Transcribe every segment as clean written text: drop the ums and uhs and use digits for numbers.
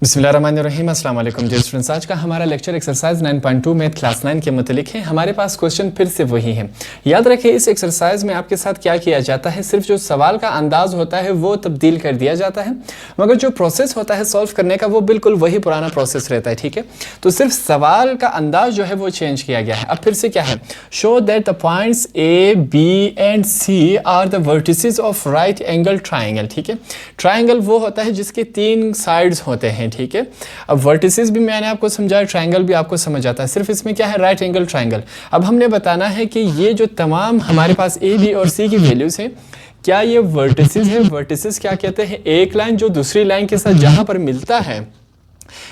बिस्मिल्लाहिर्रहमानिर्रहीम अस्सलाम वालेकुम डियर स्टूडेंट्स। आज का हमारा लेक्चर एक्सरसाइज 9.2 मैथ क्लास 9 के मुतालिक है। हमारे पास क्वेश्चन फिर से वही है। याद रखिए इस एक्सरसाइज में आपके साथ क्या किया जाता है, सिर्फ जो सवाल का अंदाज होता है वो तब्दील कर दिया जाता है, मगर जो प्रोसेस होता है सॉल्व करने का वो बिल्कुल वही पुराना प्रोसेस रहता है। ठीक है, तो सिर्फ सवाल का अंदाज जो है वो चेंज किया गया है। अब फिर से क्या है, show that the points A B and C are the vertices of right angle triangle. ठीक है, ट्राइंगल वो होता है जिसके 3 साइड्स होते हैं। ठीक है, अब वर्टिसेस भी मैंने आपको समझाया, ट्रायंगल भी आपको समझ आता है, सिर्फ इसमें क्या है, राइट एंगल ट्रायंगल। अब हमने बताना है कि ये जो तमाम हमारे पास ए बी और सी की वैल्यूज हैं, क्या ये वर्टिसेस है। वर्टिसेस क्या कहते हैं, एक लाइन जो दूसरी लाइन के साथ जहां पर मिलता है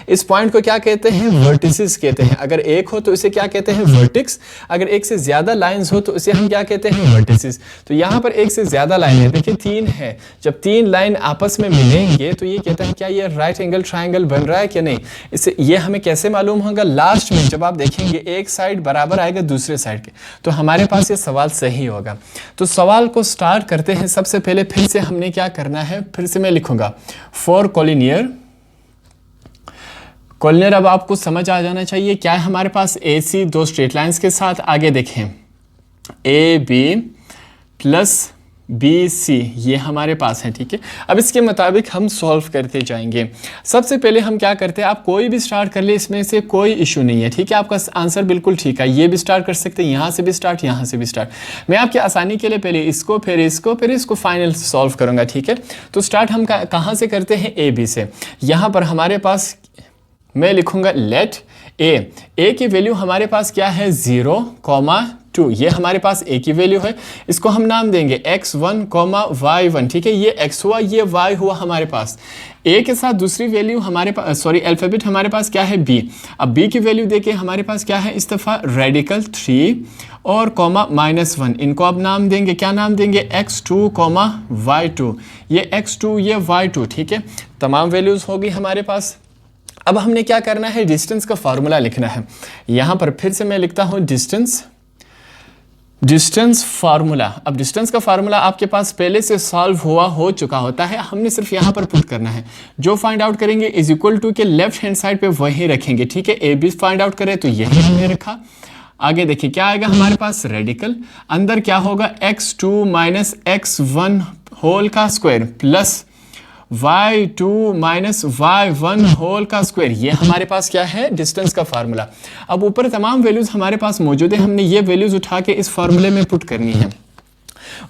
इस पॉइंट को क्या कहते हैं, वर्टिसेस कहते हैं। अगर एक हो तो इसे क्या कहते हैं, वर्टिक्स। अगर एक से ज्यादा लाइंस हो तो इसे हम क्या कहते हैं, वर्टिसेस। तो यहाँ पर एक से ज्यादा लाइन है, देखिए 3 है। जब 3 लाइन आपस में मिलेंगे तो ये कहता है क्या ये राइट एंगल ट्रायंगल बन रहा है कि नहीं। इससे ये हमें कैसे मालूम होगा, लास्ट में जब आप देखेंगे एक साइड बराबर आएगा दूसरे साइड के, तो हमारे पास ये सवाल सही होगा। तो सवाल को स्टार्ट करते हैं। सबसे पहले फिर से हमने क्या करना है, फिर से मैं लिखूंगा फॉर कोलिनियर। कोलिनियर अब आपको समझ आ जाना चाहिए क्या है हमारे पास, ए सी 2 स्ट्रेट लाइंस के साथ। आगे देखें A B plus B C, ये हमारे पास है। ठीक है, अब इसके मुताबिक हम सॉल्व करते जाएंगे। सबसे पहले हम क्या करते हैं, आप कोई भी स्टार्ट कर ले, इसमें से कोई इशू नहीं है। ठीक है, आपका आंसर बिल्कुल ठीक है, ये भी स्टार्ट कर सकते हैं, यहाँ से भी स्टार्ट, यहाँ से भी स्टार्ट। मैं आपकी आसानी के लिए पहले इसको फिर इसको फिर इसको फाइनल सॉल्व करूँगा। ठीक है, तो स्टार्ट हम कहाँ से करते हैं, ए बी से। यहाँ पर हमारे पास मैं लिखूंगा लेट ए की वैल्यू हमारे पास क्या है, 0,2। ये हमारे पास ए की वैल्यू है, इसको हम नाम देंगे x1, y1। ठीक है, ये x हुआ, ये y हुआ हमारे पास। ए के साथ दूसरी वैल्यू हमारे पास, सॉरी अल्फ़ाबेट हमारे पास क्या है, b। अब b की वैल्यू देखिए हमारे पास क्या है, इस दफ़ा रेडिकल 3 और कॉमा -1। इनको अब नाम देंगे, क्या नाम देंगे, x2, y2। ये x2 ये y2। ठीक है, तमाम वैल्यूज़ होगी हमारे पास। अब हमने क्या करना है, डिस्टेंस का फार्मूला लिखना है। यहां पर फिर से मैं लिखता हूं डिस्टेंस फार्मूला। अब डिस्टेंस का फार्मूला आपके पास पहले से सॉल्व हो चुका होता है, हमने सिर्फ यहां पर पुट करना है। जो फाइंड आउट करेंगे इज इक्वल टू के लेफ्ट हैंड साइड पे वही रखेंगे। ठीक है, ए बी फाइंड आउट करें तो यही हमने रखा। आगे देखिए क्या आएगा हमारे पास, रेडिकल अंदर क्या होगा, x2 x1 होल का square plus y2 y1 whole का स्क्वायर। ये हमारे पास क्या है, डिस्टेंस का फार्मूला। अब ऊपर तमाम वैल्यूज हमारे पास मौजूद है, हमने ये वैल्यूज उठा के इस फार्मूले में पुट करनी है।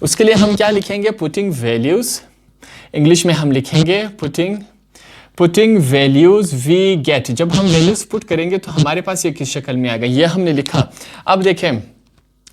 उसके लिए हम क्या लिखेंगे, पुटिंग वैल्यूज। इंग्लिश में हम लिखेंगे पुटिंग वैल्यूज वी गेट। जब हम वैल्यूज पुट करेंगे तो हमारे पास ये किस शक्ल में आएगा, ये हमने लिखा। अब देखें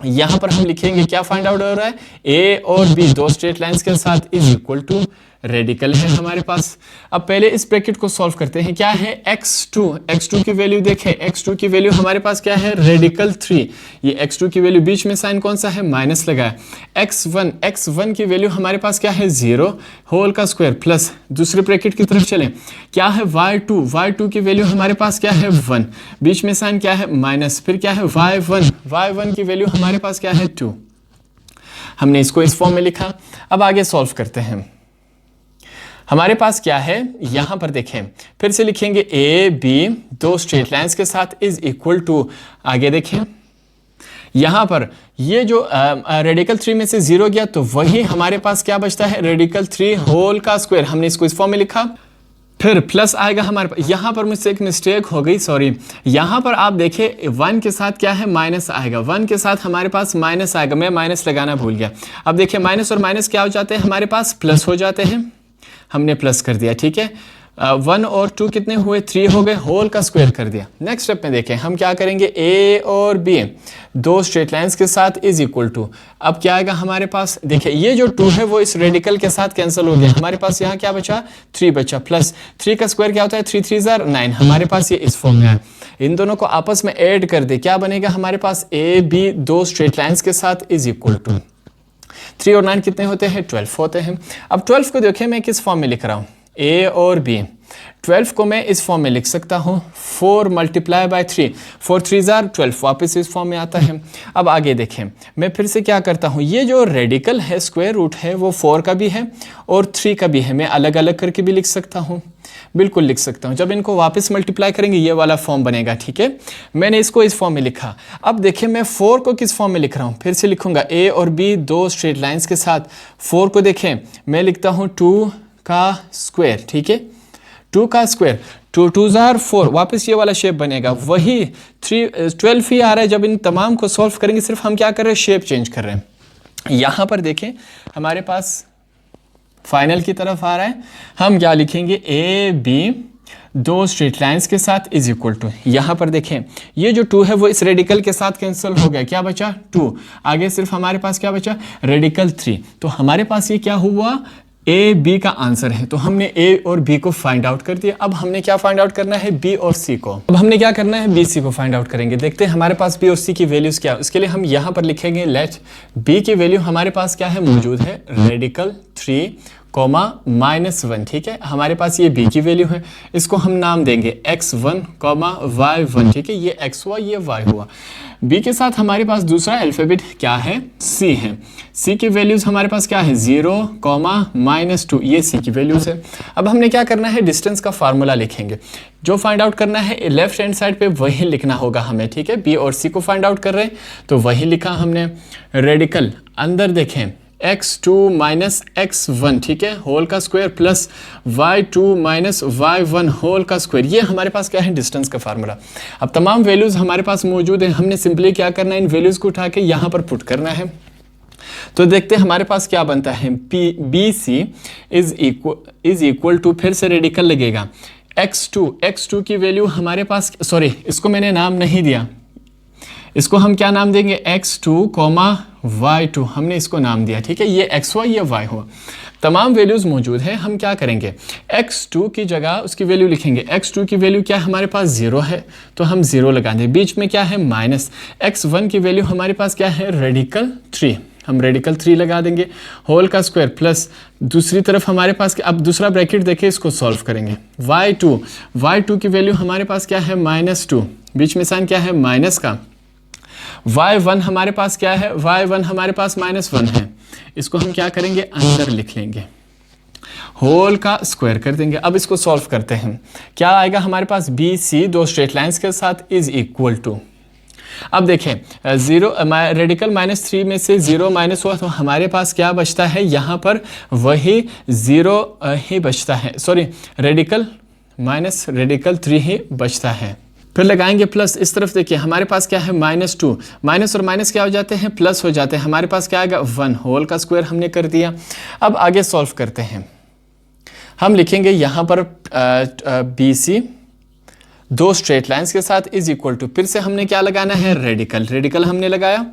यहां पर हम लिखेंगे क्या फाइंड आउट हो रहा है, ए और बी 2 स्ट्रेट लाइंस के साथ इज इक्वल टू रेडिकल है हमारे पास। अब पहले इस ब्रैकेट को सॉल्व करते हैं। क्या है, x2 की वैल्यू देखें, x2 की वैल्यू हमारे पास क्या है, रेडिकल 3। ये x2 की वैल्यू, बीच में साइन कौन सा है, माइनस लगा है। x1 की वैल्यू हमारे पास क्या है, 0 होल का स्क्वायर प्लस दूसरे ब्रैकेट की तरफ चलें, क्या है, y2 की वैल्यू हमारे पास क्या है, 1। बीच में साइन क्या है, माइनस। फिर क्या है, y1 की वैल्यू हमारे पास क्या है, 2। हमने इसको इस फॉर्म में लिखा। अब आगे सॉल्व करते हैं। हमारे पास क्या है, यहां पर देखें फिर से लिखेंगे ए बी 2 स्ट्रेट लाइंस के साथ इज इक्वल टू, आगे देखें यहां पर ये जो रेडिकल 3 में से 0 गया तो वही हमारे पास क्या बचता है, रेडिकल 3 होल का स्क्वायर। हमने इसको इस फॉर्म में लिखा। फिर प्लस आएगा हमारे पास, यहाँ पर मुझसे एक मिस्टेक हो गई, सॉरी। यहाँ पर आप देखें 1 के साथ क्या है, माइनस आएगा। 1 के साथ हमारे पास माइनस आएगा, मैं माइनस लगाना भूल गया। अब देखिए माइनस और माइनस क्या हो जाते हैं, हमारे पास प्लस हो जाते हैं। हमने प्लस कर दिया। ठीक है, 1 और 2 कितने हुए, 3 हो गए, होल का स्क्वायर कर दिया। नेक्स्ट स्टेप में देखें हम क्या करेंगे, ए और बी 2 स्ट्रेट लाइंस के साथ इज इक्वल टू। अब क्या आएगा हमारे पास, देखिए ये जो 2 है वो इस रेडिकल के साथ कैंसिल हो गया। हमारे पास यहाँ क्या बचा, 3 बचा, प्लस 3 का स्क्वायर क्या होता है, 3 3 9। हमारे पास ये इस फॉर्म में है। इन दोनों को आपस में ऐड कर दे, क्या बनेगा हमारे पास, ए बी 2 स्ट्रेट लाइंस के साथ इज इक्वल टू 3 और 9 कितने होते हैं, 12 होते हैं। अब 12 को देखें मैं किस फॉर्म में लिख रहा हूँ, ए और बी 12 को मैं इस फॉर्म में लिख सकता हूँ 4 मल्टीप्लाई बाय 3, 4 3 जार 12 वापस इस फॉर्म में आता है। अब आगे देखें, मैं फिर से क्या करता हूँ, ये जो रेडिकल है स्क्वायर रूट है वो 4 का भी है और 3 का भी है, मैं अलग अलग करके भी लिख सकता हूँ, बिल्कुल लिख सकता हूँ। जब इनको वापस मल्टीप्लाई करेंगे ये वाला फॉर्म बनेगा, ठीक है। मैंने इसको इस फॉर्म में लिखा। अब देखिए मैं 4 को किस फॉर्म में लिख रहा हूँ, फिर से लिखूंगा a और b दो स्ट्रेट लाइंस के साथ। 4 को देखें मैं लिखता हूँ 2 का स्क्वायर, ठीक है, 2 का स्क्वायर, 2 2 जार 4, वापस ये वाला शेप बनेगा, वही 12 ही आ रहा है। जब इन तमाम को सॉल्व करेंगे सिर्फ हम क्या कर रहे हैं, शेप चेंज कर रहे हैं। यहाँ पर देखें हमारे पास फाइनल की तरफ आ रहा है, हम क्या लिखेंगे, ए बी दो स्ट्रेट लाइंस के साथ इज इक्वल टू, यहाँ पर देखें ये जो 2 है वो इस रेडिकल के साथ कैंसिल हो गया, क्या बचा 2, आगे सिर्फ हमारे पास क्या बचा, रेडिकल 3। तो हमारे पास ये क्या हुआ, ए बी का आंसर है। तो हमने ए और बी को फाइंड आउट कर दिया। अब हमने क्या फाइंड आउट करना है, बी और सी को। अब हमने क्या करना है, बी सी को फाइंड आउट करेंगे। देखते हैं हमारे पास बी और सी की वैल्यूज क्या है। उसके लिए हम यहाँ पर लिखेंगे लेट बी की वैल्यू हमारे पास क्या है, मौजूद है रेडिकल 3 कोमा -1, ठीक है। हमारे पास ये b की वैल्यू है, इसको हम नाम देंगे x1 कोमा y1, ठीक है। ये x हुआ, ये y हुआ। b के साथ हमारे पास दूसरा अल्फाबेट क्या है, c है। c की वैल्यूज हमारे पास क्या है, 0 कोमा -2, ये c की वैल्यूज है। अब हमने क्या करना है, डिस्टेंस का फार्मूला लिखेंगे। जो फाइंड आउट करना है लेफ्ट हैंड साइड पे वही लिखना होगा हमें, ठीक है। b और c को फाइंड आउट कर रहे हैं तो वही लिखा हमने। रेडिकल अंदर देखें x2 माइनस x1, ठीक है, होल का square plus y2 minus y1 whole का स्क्वायर, ये हमारे पास क्या है, डिस्टेंस का फार्मूला। अब तमाम वैल्यूज हमारे पास मौजूद है, हमने सिंपली क्या करना है, इन वैल्यूज को उठा के यहाँ पर पुट करना है। तो देखते हैं हमारे पास क्या बनता है, B C is equal to, फिर से रेडिकल लगेगा x2 की वैल्यू हमारे पास, सॉरी इसको मैंने नाम नहीं दिया, इसको हम क्या नाम देंगे, x2 कोमा y2, हमने इसको नाम दिया, ठीक है। ये xy ये y हुआ, तमाम वैल्यूज मौजूद है। हम क्या करेंगे, x2 की जगह उसकी वैल्यू लिखेंगे। x2 की वैल्यू क्या है, हमारे पास 0 है तो हम 0 लगा दें। बीच में क्या है, माइनस। x1 की वैल्यू हमारे पास क्या है, रेडिकल 3, हम रेडिकल 3 लगा देंगे। होल का स्क्वायर प्लस दूसरी तरफ हमारे पास, अब दूसरा ब्रैकेट देखे, इसको सॉल्व करेंगे। y2 की वैल्यू हमारे पास क्या है, -2, बीच में साइन क्या है, माइनस का। y1 हमारे पास क्या है, y1 हमारे पास -1 है, इसको हम क्या करेंगे, अंदर लिख लेंगे, होल का स्क्वायर कर देंगे। अब इसको सॉल्व करते हैं, क्या आएगा हमारे पास, बी सी दो स्ट्रेट लाइंस के साथ इज इक्वल टू। अब देखें 0 रेडिकल -3 में से 0 माइनस हुआ तो हमारे पास क्या बचता है, यहाँ पर वही 0 ही बचता है, सॉरी रेडिकल 3 ही बचता है। फिर लगाएंगे प्लस, इस तरफ देखिए हमारे पास क्या है, -2, माइनस और माइनस क्या हो जाते हैं, प्लस हो जाते हैं। हमारे पास क्या आएगा, 1, होल का स्क्वायर हमने कर दिया। अब आगे सॉल्व करते हैं, हम लिखेंगे यहाँ पर बी सी दो स्ट्रेट लाइंस के साथ इज इक्वल टू, फिर से हमने क्या लगाना है, रेडिकल हमने लगाया।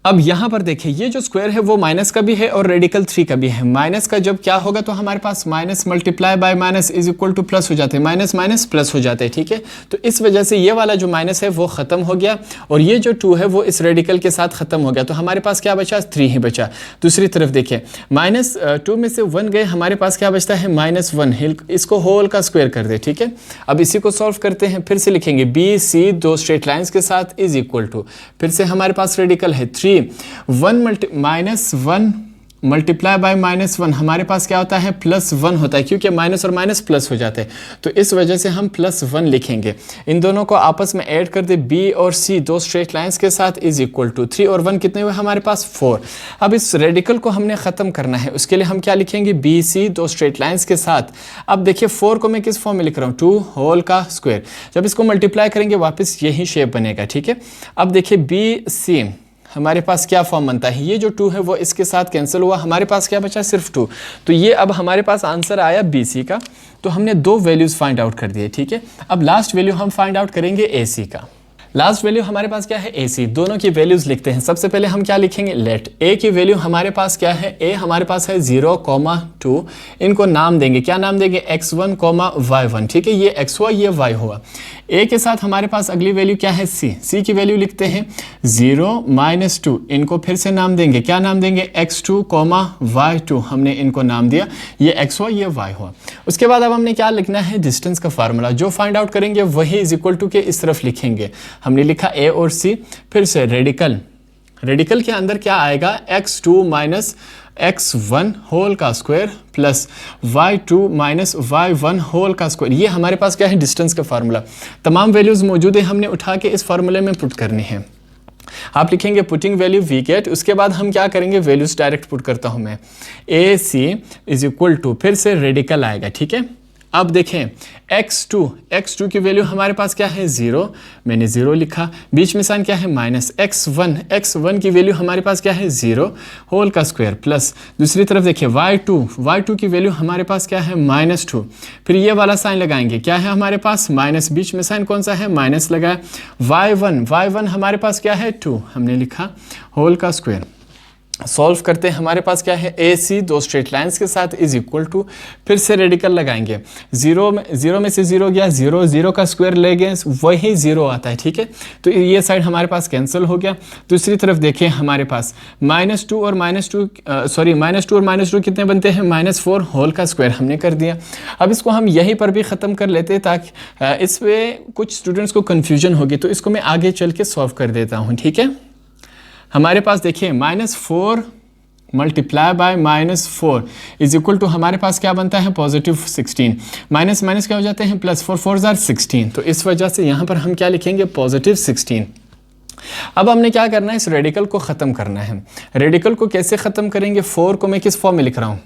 अब यहाँ पर देखिए ये जो स्क्वायर है वो माइनस का भी है और रेडिकल 3 का भी है। माइनस का जब क्या होगा तो हमारे पास minus multiply by minus is equal to plus हो जाते हैं, माइनस माइनस प्लस हो जाते हैं, ठीक है। तो इस वजह से ये वाला जो माइनस है वो खत्म हो गया और ये जो 2 है वो इस रेडिकल के साथ खत्म हो गया। तो हमारे पास क्या बचा, 3 ही बचा। दूसरी तरफ देखिए -2 में से 1 गए, हमारे पास क्या बचता है, -1, इसको होल का स्क्वायर कर दे, ठीक है। अब इसी को सॉल्व करते हैं, फिर से लिखेंगे बी सी दो स्ट्रेट लाइंस के साथ इज इक्वल टू, फिर से हमारे पास रेडिकल है 3, -1 मल्टीप्लाई बाय -1 हमारे पास क्या होता है, +1 होता है, क्योंकि माइनस और माइनस प्लस हो जाते हैं तो इस वजह से हम +1 लिखेंगे। इन दोनों को आपस में ऐड कर दे, बी और सी दो स्ट्रेट लाइंस के साथ इज इक्वल टू 3 और 1 कितने हुए हमारे पास, 4। अब इस रेडिकल को हमने ख़त्म करना है, उसके लिए हम क्या लिखेंगे, बी सी दो स्ट्रेट लाइंस के साथ। अब देखिए 4 को मैं किस फॉर्म में लिख रहा हूँ, 2 होल का स्क्वायर, जब इसको मल्टीप्लाई करेंगे वापस यही शेप बनेगा, ठीक है। अब देखिए बी सी हमारे पास क्या फॉर्म बनता है, ये जो 2 है वो इसके साथ कैंसिल हुआ, हमारे पास क्या बचा, सिर्फ 2। तो ये अब हमारे पास आंसर आया BC का। तो हमने 2 वैल्यूज़ फाइंड आउट कर दिए, ठीक है। अब लास्ट वैल्यू हम फाइंड आउट करेंगे AC का। लास्ट वैल्यू हमारे पास क्या है, AC। दोनों की वैल्यूज लिखते हैं। सबसे पहले हम क्या लिखेंगे, लेट A की वैल्यू हमारे पास क्या है, A हमारे पास है 0,2, इनको नाम देंगे, क्या नाम देंगे, x1, y1, ठीक है। ये xy ये y हुआ। A के साथ हमारे पास अगली वैल्यू क्या है, C की वैल्यू लिखते हैं 0, -2, इनको फिर से नाम देंगे, क्या नाम देंगे, x2, y2, हमने इनको नाम दिया, ये xy ये y हुआ। उसके बाद अब हमने क्या लिखना है, डिस्टेंस का फार्मूला। जो फाइंड आउट करेंगे वही इज इक्वल टू के इस तरफ लिखेंगे। हमने लिखा ए और सी, फिर से रेडिकल, रेडिकल के अंदर क्या आएगा, x2 माइनस x1 होल का square plus y2 minus y1 whole का स्क्वायर। ये हमारे पास क्या है, डिस्टेंस का फार्मूला। तमाम वैल्यूज मौजूद है, हमने उठा के इस फार्मूले में पुट करनी है। आप लिखेंगे पुटिंग वैल्यू वी गेट, उसके बाद हम क्या करेंगे, वैल्यूज डायरेक्ट पुट करता हूं मैं, ए सी इज इक्वल टू, फिर से रेडिकल आएगा, ठीक है। अब देखें x2 की वैल्यू हमारे पास क्या है, 0, मैंने 0 लिखा, बीच में साइन क्या है, माइनस x1 की वैल्यू हमारे पास क्या है, 0 होल का स्क्वायर प्लस दूसरी तरफ देखिए y2 की वैल्यू हमारे पास क्या है, -2, फिर ये वाला साइन लगाएंगे, क्या है हमारे पास माइनस, बीच में साइन कौन सा है, माइनस लगाया, y1 हमारे पास क्या है, 2, हमने लिखा होल का स्क्वायर। सॉल्व करते हैं, हमारे पास क्या है, ए सी दो स्ट्रेट लाइंस के साथ इज इक्वल टू, फिर से रेडिकल लगाएंगे, 0 में से 0 गया, 0 का स्क्वायर ले गए, वही 0 आता है, ठीक है। तो ये साइड हमारे पास कैंसिल हो गया। दूसरी तरफ देखें, हमारे पास -2 और -2 कितने बनते हैं, -4 होल का स्क्वायर हमने कर दिया। अब इसको हम यहीं पर भी ख़त्म कर लेते हैं ताकि इसमें कुछ स्टूडेंट्स को कन्फ्यूजन होगी, तो इसको मैं आगे चल के सॉल्व कर देता हूँ, ठीक है। हमारे पास देखिए -4 multiply by -4 is equal to हमारे पास क्या बनता है, +16, माइनस क्या हो जाते हैं, +4 4 जार 16, तो इस वजह से यहाँ पर हम क्या लिखेंगे, +16। अब हमने क्या करना है, इस रेडिकल को ख़त्म करना है। रेडिकल को कैसे ख़त्म करेंगे, 4 को मैं किस फॉर्म में लिख रहा हूँ,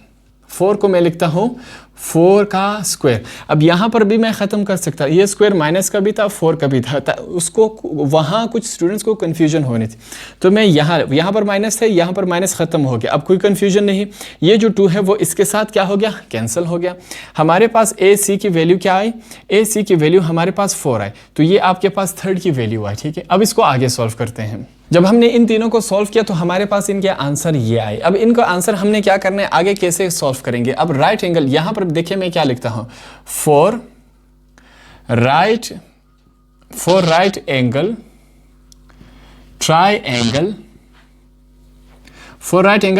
4 को मैं लिखता हूँ 4 का स्क्वायर। अब यहाँ पर भी मैं ख़त्म कर सकता, ये स्क्वायर माइनस का भी था, 4 का भी था, उसको वहाँ कुछ स्टूडेंट्स को कन्फ्यूजन होनी थी, तो मैं यहाँ पर माइनस है, यहाँ पर माइनस ख़त्म हो गया, अब कोई कन्फ्यूजन नहीं। ये जो 2 है वो इसके साथ क्या हो गया, कैंसिल हो गया। हमारे पास ए सी की वैल्यू क्या आई, ए सी की वैल्यू हमारे पास 4 आई, तो ये आपके पास 3rd की वैल्यू आई, ठीक है। अब इसको आगे सॉल्व करते हैं। जब हमने इन तीनों को सॉल्व किया तो हमारे पास इनके आंसर ये आए। अब इनका आंसर हमने क्या करना है, आगे कैसे सॉल्व करेंगे। अब राइट एंगल, यहाँ पर देखिए मैं क्या लिखता हूँ, for right angle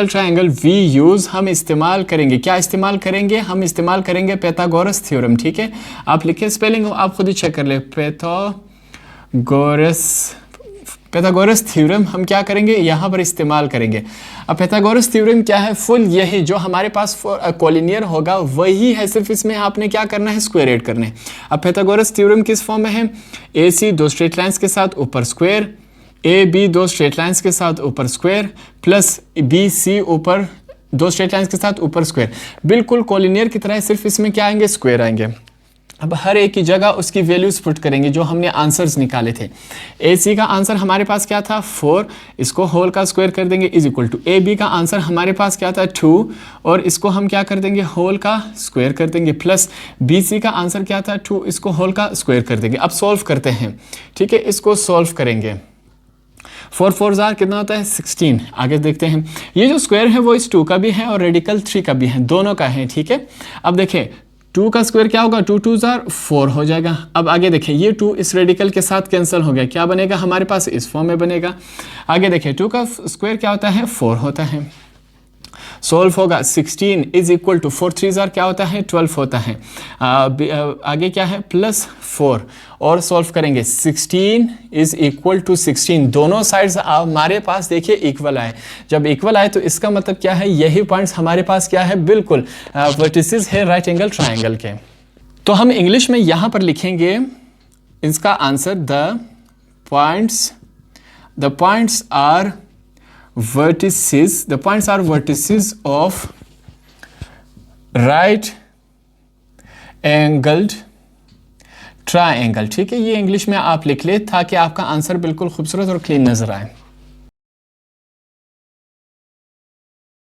triangle we use, हम इस्तेमाल करेंगे, क्या इस्तेमाल करेंगे, हम इस्तेमाल करेंगे पैथागोरस थ्योरम, ठीक है। आप लिखे स्पेलिंग आप खुद ही चेक कर ले, पैथागोरस थ्योरम हम क्या करेंगे, यहाँ पर इस्तेमाल करेंगे। अब पैथागोरस थ्योरम क्या है, फुल यही जो हमारे पास कोलिनियर होगा वही है, सिर्फ इसमें आपने क्या करना है, स्क्वायर ऐड करने। अब पैथागोरस थ्योरम किस फॉर्म में है, ए सी दो स्ट्रेट लाइंस के साथ ऊपर स्क्वायर, ए बी दो स्ट्रेट लाइंस के साथ ऊपर स्क्वायर, प्लस बी सी ऊपर दो स्ट्रेट लाइंस के साथ ऊपर स्क्वायर, बिल्कुल कोलिनियर की तरह, सिर्फ इसमें क्या आएंगे, स्क्वायर आएंगे। अब हर एक की जगह उसकी वैल्यूज पुट करेंगे जो हमने आंसर्स निकाले थे। ए सी का आंसर हमारे पास क्या था, 4, इसको होल का स्क्वायर कर देंगे is equal to, A B का आंसर हमारे पास क्या था, 2, और इसको हम क्या कर देंगे, होल का स्क्वायर कर देंगे, प्लस बी सी का आंसर क्या था, 2, इसको होल का स्क्वायर कर देंगे। अब सॉल्व करते हैं, ठीक है, इसको सॉल्व करेंगे। 4 4 जार कितना होता है, 16। आगे देखते हैं, ये जो स्क्वायर है वो इस 2 का भी है और रेडिकल 3 का भी है, दोनों का है, ठीक है। अब देखें 2 का स्क्वायर क्या होगा, 2 2 जार 4 हो जाएगा। अब आगे देखें, ये 2 इस रेडिकल के साथ कैंसिल हो गया, क्या बनेगा हमारे पास, इस फॉर्म में बनेगा। आगे देखें 2 का स्क्वायर क्या होता है, 4 होता है। सोल्व होगा, 16 इज इक्वल टू 4 3 जार क्या होता है, 12 होता है। आगे क्या है, +4, और सॉल्व करेंगे, 16 इज इक्वल टू 16, दोनों साइड्स हमारे पास देखिए इक्वल आए। जब इक्वल आए तो इसका मतलब क्या है, यही पॉइंट्स हमारे पास क्या है, बिल्कुल वर्टिसेस है राइट एंगल ट्राइंगल के। तो हम इंग्लिश में यहाँ पर लिखेंगे इसका answer, the points are vertices of right angled triangle, ठीक है। ये इंग्लिश में आप लिख ले ताकि आपका आंसर बिल्कुल खूबसूरत और क्लीन नजर आए।